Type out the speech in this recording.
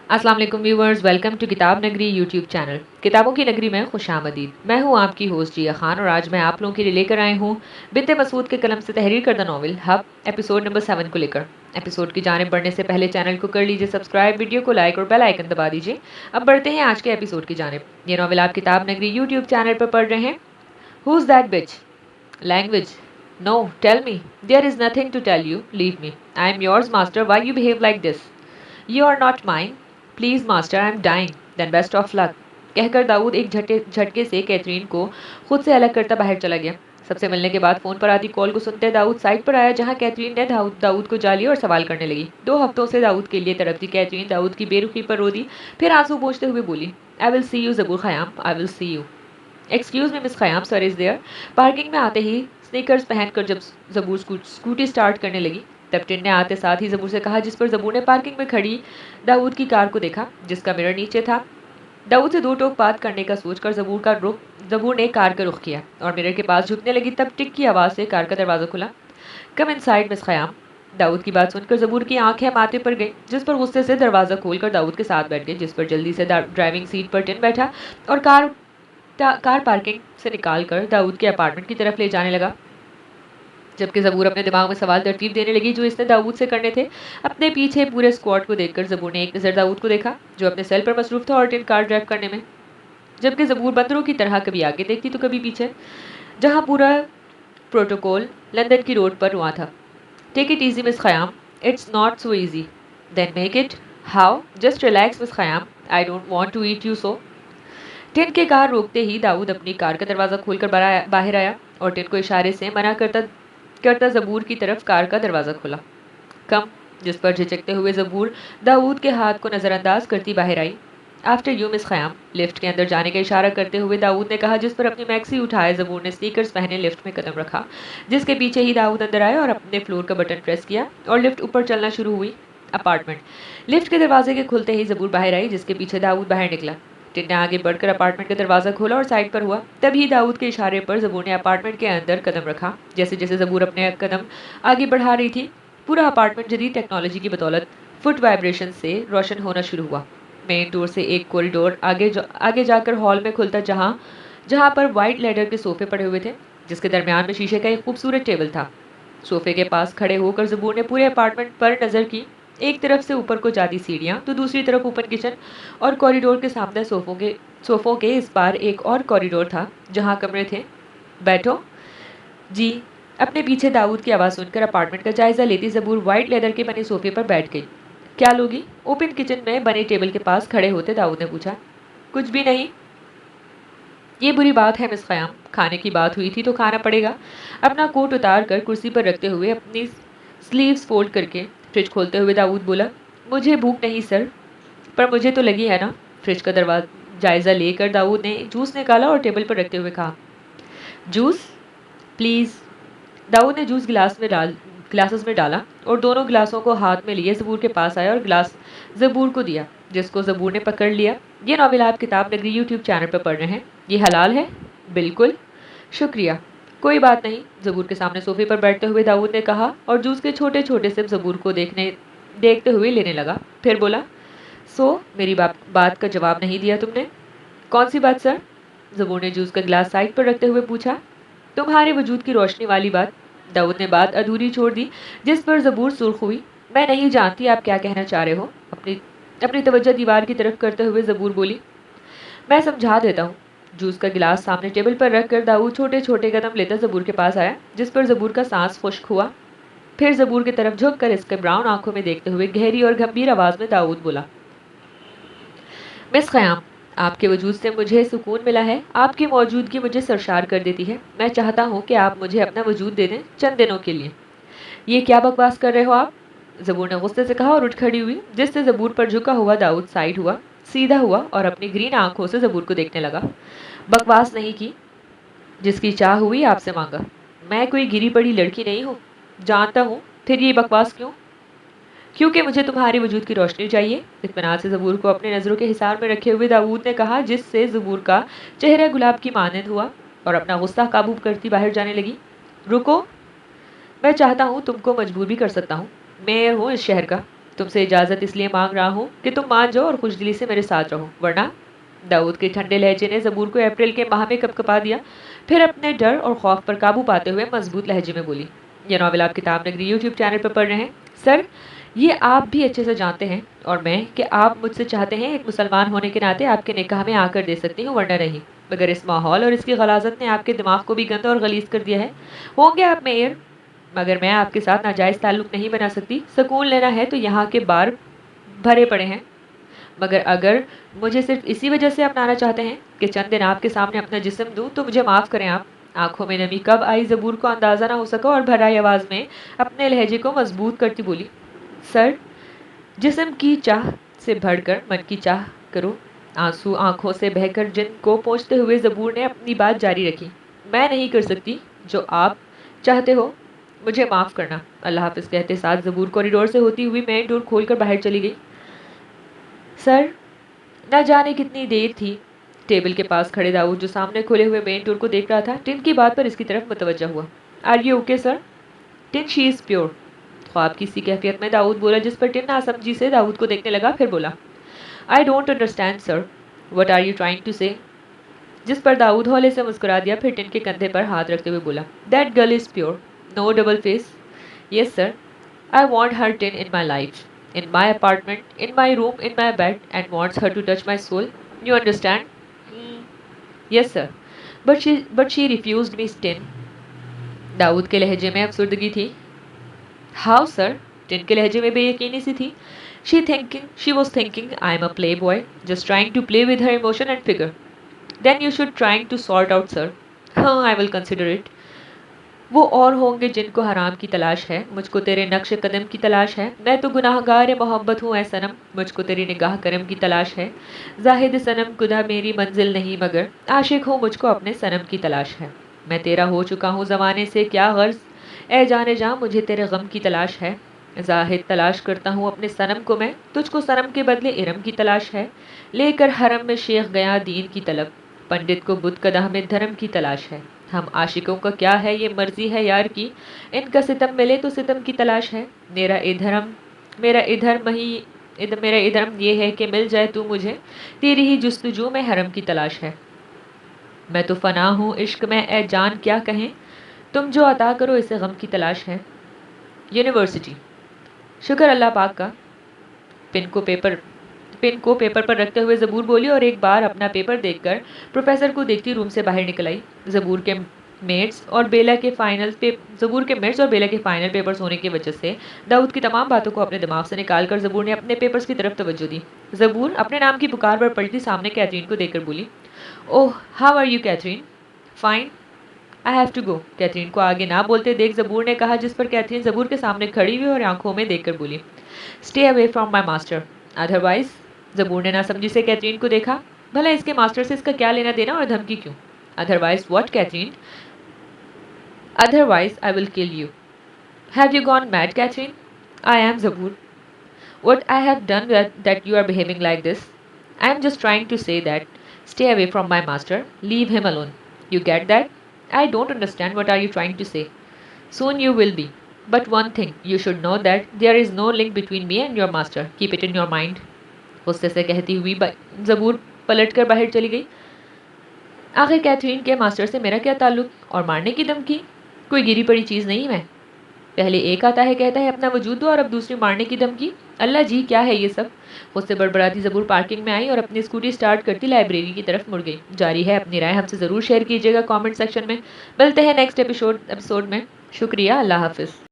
अस्सलाम वालेकुम viewers, welcome to किताब नगरी यूट्यूब चैनल। किताबों की नगरी में खुशामदीद। मैं हूं आपकी होस्ट जिया खान और आज मैं आप लोगों के लिए लेकर आई हूं बिन्ते मसूद के कलम से तहरीर करदा नॉवल हब एपिसोड नंबर 7 को लेकर। एपिसोड की जानिब बढ़ने से पहले चैनल को कर लीजिए सब्सक्राइब, वीडियो को लाइक और बेल आइकन दबा दीजिए। अब बढ़ते हैं आज के एपिसोड की जानिब। ये नॉवल आप किताब नगरी यूट्यूब चैनल पर पढ़ रहे हैं। Who is that bitch? Language? No, tell me. There is nothing to tell you. Leave me. I am yours, master. Why you behave like this? You are not mine. Please master, I am dying, then best of luck, कहकर दाऊद एक झटके से Catherine को खुद से अलग करता बाहर चला गया। सबसे मिलने के बाद फ़ोन पर आती कॉल को सुनते दाऊद साइड पर आया जहां कैथरीन ने दाऊद को जा लिया और सवाल करने लगी। 2 हफ्तों से दाऊद के लिए तड़पती कैथरीन दाऊद की बेरुखी पर रो दी, फिर आंसू पोंछते हुए बोली, I will see you Zaboor Khayyam, I will see you. Excuse me miss Khayyam, sir is there. Parking में आते ही स्नीकर्स पहनकर जब ज़बूर स्कूटी स्टार्ट करने लगी तब टिन ने आते साथ ही ज़बूर से कहा, जिस पर ज़बूर ने पार्किंग में खड़ी दाऊद की कार को देखा जिसका मिरर नीचे था। दाऊद से 2 टोक बात करने का सोचकर ज़बूर ने कार का रुख किया और मिरर के पास झुकने लगी तब टिक की आवाज़ से कार का दरवाज़ा खुला। Come inside Miss Khayyam. Dawood की बात सुनकर ज़बूर की आंखें माथे पर गई, जिस पर गुस्से से दरवाज़ा खोलकर दाऊद के साथ बैठ गई, जिस पर जल्दी से ड्राइविंग सीट पर टिन बैठा और कार पार्किंग से निकालकर दाऊद के अपार्टमेंट की तरफ ले जाने लगा। जबकि ज़बूर अपने दिमाग में सवाल तरतीब देने लगी जो इसने दाऊद से करने थे। अपने पीछे पूरे स्क्वाड को देखकर ज़बूर ने एक नज़र दाऊद को देखा जो अपने सेल पर मसरूफ़ था और टिन कार ड्राइव करने में, जबकि ज़बूर बंदरों की तरह कभी आगे देखती तो कभी पीछे, जहाँ पूरा प्रोटोकॉल लंदन की रोड पर हुआ था। Take it easy Miss Khayyam, it's not so easy, then make it. How? Just relax Miss Khayyam, I don't want to eat you so. Tin के कार रोकते ही दाऊद अपनी कार का दरवाज़ा खोलकर बाहर आया और टिन को इशारे से मना करता ज़बूर की तरफ कार का दरवाज़ा खोला। कम, जिस पर झिझकते हुए ज़बूर दाऊद के हाथ को नज़रअंदाज करती बाहर आई। After you miss Khayyam, lift के अंदर जाने का इशारा करते हुए दाऊद ने कहा, जिस पर अपनी मैक्सी उठाए ज़बूर ने स्नीकर्स पहने लिफ्ट में कदम रखा, जिसके पीछे ही दाऊद अंदर आया और अपने फ्लोर का बटन प्रेस किया और लिफ्ट ऊपर चलना शुरू हुई। अपार्टमेंट। लिफ्ट के दरवाजे के खुलते ही ज़बूर बाहर आई, जिसके पीछे दाऊद बाहर निकला। टिन ने आगे बढ़कर अपार्टमेंट का दरवाज़ा खोला और साइड पर हुआ। तभी दाऊद के इशारे पर ज़बूर ने अपार्टमेंट के अंदर कदम रखा। जैसे जैसे ज़बूर अपने कदम आगे बढ़ा रही थी, पूरा अपार्टमेंट जदीद टेक्नोलॉजी की बदौलत फुट वाइब्रेशन से रोशन होना शुरू हुआ। मेन डोर से एक कॉरिडोर आगे जाकर हॉल में खुलता जहाँ पर वाइट लेदर के सोफे पड़े हुए थे, जिसके दरमियान में शीशे का एक खूबसूरत टेबल था। सोफे के पास खड़े होकर ज़बूर ने पूरे अपार्टमेंट पर नज़र की। एक तरफ से ऊपर को जाती सीढ़ियाँ तो दूसरी तरफ ओपन किचन और कॉरिडोर के सामने सोफ़ों के इस पार एक और कॉरिडोर था जहाँ कमरे थे। बैठो जी। अपने पीछे दाऊद की आवाज़ सुनकर अपार्टमेंट का जायज़ा लेती ज़बूर वाइट लेदर के बने सोफे पर बैठ गई। क्या लोगी? ओपन किचन में बने टेबल के पास खड़े होते दाऊद ने पूछा। कुछ भी नहीं। ये बुरी बात है मिस ख़याम, खाने की बात हुई थी तो खाना पड़ेगा। अपना कोट उतार कर कुर्सी पर रखते हुए अपनी स्लीव्स फोल्ड करके फ्रिज खोलते हुए दाऊद बोला, मुझे भूख नहीं सर, पर मुझे तो लगी है ना। फ्रिज का जायज़ा लेकर दाऊद ने जूस निकाला और टेबल पर रखते हुए कहा, जूस प्लीज़। दाऊद ने जूस ग्लासेस में डाला और दोनों गिलासों को हाथ में लिए ज़बूर के पास आया और गिलास ज़बूर को दिया, जिसको ज़बूर ने पकड़ लिया। ये नॉवेल आप किताब नगरी यूट्यूब चैनल पर पढ़ रहे हैं। ये हलाल है? बिल्कुल। शुक्रिया। कोई बात नहीं, ज़बूर के सामने सोफे पर बैठते हुए दाऊद ने कहा और जूस के छोटे छोटे सिप ज़बूर को देखते हुए लेने लगा। फिर बोला, सो मेरी बात का जवाब नहीं दिया तुमने। कौन सी बात सर? ज़बूर ने जूस का गिलास साइड पर रखते हुए पूछा। तुम्हारे वजूद की रोशनी वाली बात। दाऊद ने बात अधूरी छोड़ दी, जिस पर ज़बूर सुर्ख हुई। मैं नहीं जानती आप क्या कहना चाह रहे हो। अपनी तवज्जो दीवार की तरफ करते हुए ज़बूर बोली, मैं समझा देता हूँ। जूस का गिलास सामने टेबल पर रखकर दाऊद छोटे छोटे कदम लेकर ज़बूर के पास आया, जिस पर ज़बूर का सांस खुश्क हुआ। फिर ज़बूर की तरफ झुककर इसके ब्राउन आंखों में देखते हुए गहरी और गंभीर आवाज़ में दाऊद बोला, मिस ख़याम, आपके वजूद से मुझे सुकून मिला है। आपकी मौजूदगी मुझे सरशार कर देती है। मैं चाहता हूँ कि आप मुझे अपना वजूद दे दें चंद दिनों के लिए। ये क्या बकवास कर रहे हो आप? ज़बूर ने गुस्से से कहा और उठ खड़ी हुई, जिससे ज़बूर पर झुका हुआ दाऊद साइड हुआ, सीधा हुआ और अपनी ग्रीन आंखों से ज़बूर को देखने लगा। बकवास नहीं की, जिसकी चाह हुई आपसे मांगा। मैं कोई गिरी पड़ी लड़की नहीं हूँ। जानता हूँ, फिर ये बकवास क्यों? क्योंकि मुझे तुम्हारे वजूद की रोशनी चाहिए। इत्मीनान से ज़बूर को अपने नज़रों के हिसार में रखे हुए दाऊद ने कहा, जिससे ज़बूर का चेहरा गुलाब की मानंद हुआ और अपना गुस्सा काबू करती बाहर जाने लगी। रुको, मैं चाहता हूँ तुमको मजबूर भी कर सकता हूँ। मेयर हूँ इस शहर का। تم سے اجازت اس لیے مانگ رہا ہوں کہ تم مان جاؤ اور خوش دلی سے میرے ساتھ رہو، ورنہ داؤد کے ٹھنڈے لہجے نے زبور کو اپریل کے ماہ میں کپکپا دیا. پھر اپنے ڈر اور خوف پر قابو پاتے ہوئے مضبوط لہجے میں بولی. یہ ناول آپ کتاب نگری یوٹیوب چینل پر پڑھ رہے ہیں. سر، یہ آپ بھی اچھے سے جانتے ہیں اور میں کہ آپ مجھ سے چاہتے ہیں ایک مسلمان ہونے کے ناطے آپ کے نکاح میں آ کر دے سکتی ہوں، ورنہ نہیں. مگر اس ماحول اور اس کی غلاظت نے آپ کے دماغ کو بھی گندا اور غلیظ کر دیا ہے. ہوں گے آپ میئر، مگر میں آپ کے ساتھ ناجائز تعلق نہیں بنا سکتی. سکون لینا ہے تو یہاں کے بار بھرے پڑے ہیں، مگر اگر مجھے صرف اسی وجہ سے اپنانا چاہتے ہیں کہ چند دن آپ کے سامنے اپنا جسم دوں تو مجھے معاف کریں آپ. آنکھوں میں نمی کب آئی زبور کو اندازہ نہ ہو سکا اور بھرائی آواز میں اپنے لہجے کو مضبوط کرتی بولی. سر، جسم کی چاہ سے بڑھ کر من کی چاہ کرو. آنسو آنکھوں سے بہہ کر جن کو پہنچتے ہوئے زبور نے اپنی بات جاری رکھی. میں نہیں کر سکتی جو آپ چاہتے ہو، مجھے معاف کرنا. اللہ حافظ کہتے ساتھ زبور کوریڈور سے ہوتی ہوئی مین ڈور کھول کر باہر چلی گئی. سر، نہ جانے کتنی دیر تھی ٹیبل کے پاس کھڑے داؤد جو سامنے کھلے ہوئے مین ڈور کو دیکھ رہا تھا ٹن کی بات پر اس کی طرف متوجہ ہوا. Are you okay sir? Tin, she is pure. خواب کی سی کیفیت میں داؤد بولا، جس پر ٹن ناسمجھی سے داؤد کو دیکھنے لگا. پھر بولا، I don't understand sir, what are you trying to say? جس پر داؤد ہولے سے مسکرا دیا. پھر ٹن کے کندھے پر ہاتھ رکھتے ہوئے بولا، that girl is pure, no double face. Yes sir, I want her Tin in my life, in my apartment, in my room, in my bed, and wants her to touch my soul. You understand? Hmm. Yes, sir. But she refused me, Tin. داؤد کے لہجے میں افسردگی تھی. How, sir? Ton کے لہجے میں بے یقینی سی تھی. She was thinking I'm a playboy, just trying to play with her emotion and figure. Then you should trying to sort out, sir. I will consider it. وہ اور ہوں گے جن کو حرام کی تلاش ہے، مجھ کو تیرے نقش قدم کی تلاش ہے. میں تو گناہ گار محبت ہوں اے صنم، مجھ کو تیری نگاہ کرم کی تلاش ہے. زاہد صنم کدہ میری منزل نہیں مگر عاشق ہوں، مجھ کو اپنے صنم کی تلاش ہے. میں تیرا ہو چکا ہوں زمانے سے کیا غرض، اے جانے جاں مجھے تیرے غم کی تلاش ہے. زاہد تلاش کرتا ہوں اپنے صنم کو میں، تجھ کو صنم کے بدلے ارم کی تلاش ہے. لے کر حرم میں شیخ گیا دین کی طلب، پنڈت کو بدھ قدح میں دھرم کی تلاش ہے. ہم عاشقوں کا کیا ہے یہ مرضی ہے یار کی، ان کا ستم ملے تو ستم کی تلاش ہے. میرا ادھرم یہ ہے کہ مل جائے تو مجھے، تیری ہی جستجو میں حرم کی تلاش ہے. میں تو فنا ہوں عشق میں اے جان کیا کہیں، تم جو عطا کرو اسے غم کی تلاش ہے. یونیورسٹی. شکر اللہ پاک کا. پن کو پیپر پر رکھتے ہوئے زبور بولی اور ایک بار اپنا پیپر دیکھ کر پروفیسر کو دیکھتی روم سے باہر نکل آئی. زبور کے میٹس اور بیلا کے فائنل پیپرز ہونے کی وجہ سے داؤد کی تمام باتوں کو اپنے دماغ سے نکال کر زبور نے اپنے پیپرز کی طرف توجہ دی. زبور اپنے نام کی پکار پر پلٹی سامنے کیتھرین کو دیکھ کر بولی، oh how are you Catherine? Fine. I have to go. Catherine کو آگے نہ بولتے دیکھ زبور نے کہا، جس پر کیتھرین زبور کے سامنے کھڑی ہوئی اور آنکھوں میں دیکھ کر بولی، stay away from my master, otherwise. زبور نے نہ سمجھی سے کیتھرین کو دیکھا. بھلا اس کے ماسٹر سے اس کا کیا لینا دینا اور دھمکی کیوں؟ Otherwise what Catherine? Otherwise I will kill you. Have you gone mad Catherine? I am Zaboor. What I have done that you are behaving like this? I am just trying to say that. Stay away from my master. Leave him alone. You get that? I don't understand what are you trying to say. Soon you will be. But one thing, you should know that there is no link between me and your master. Keep it in your mind. غصے سے کہتی ہوئی زبور پلٹ کر باہر چلی گئی. آخر کیتھرین کے ماسٹر سے میرا کیا تعلق؟ اور مارنے کی دھمکی؟ کوئی گری پڑی چیز نہیں میں. پہلے ایک آتا ہے کہتا ہے اپنا وجود دو اور اب دوسری مارنے کی دھمکی. اللہ جی کیا ہے یہ سب؟ خود سے بڑبڑاتی زبور پارکنگ میں آئی اور اپنی اسکوٹی سٹارٹ کرتی لائبریری کی طرف مڑ گئی. جاری ہے اپنی رائے ہم سے ضرور شیئر کیجیے گا کامنٹ سیکشن میں. ملتے ہیں نیکسٹ ایپیسوڈ میں. شکریہ. اللہ حافظ.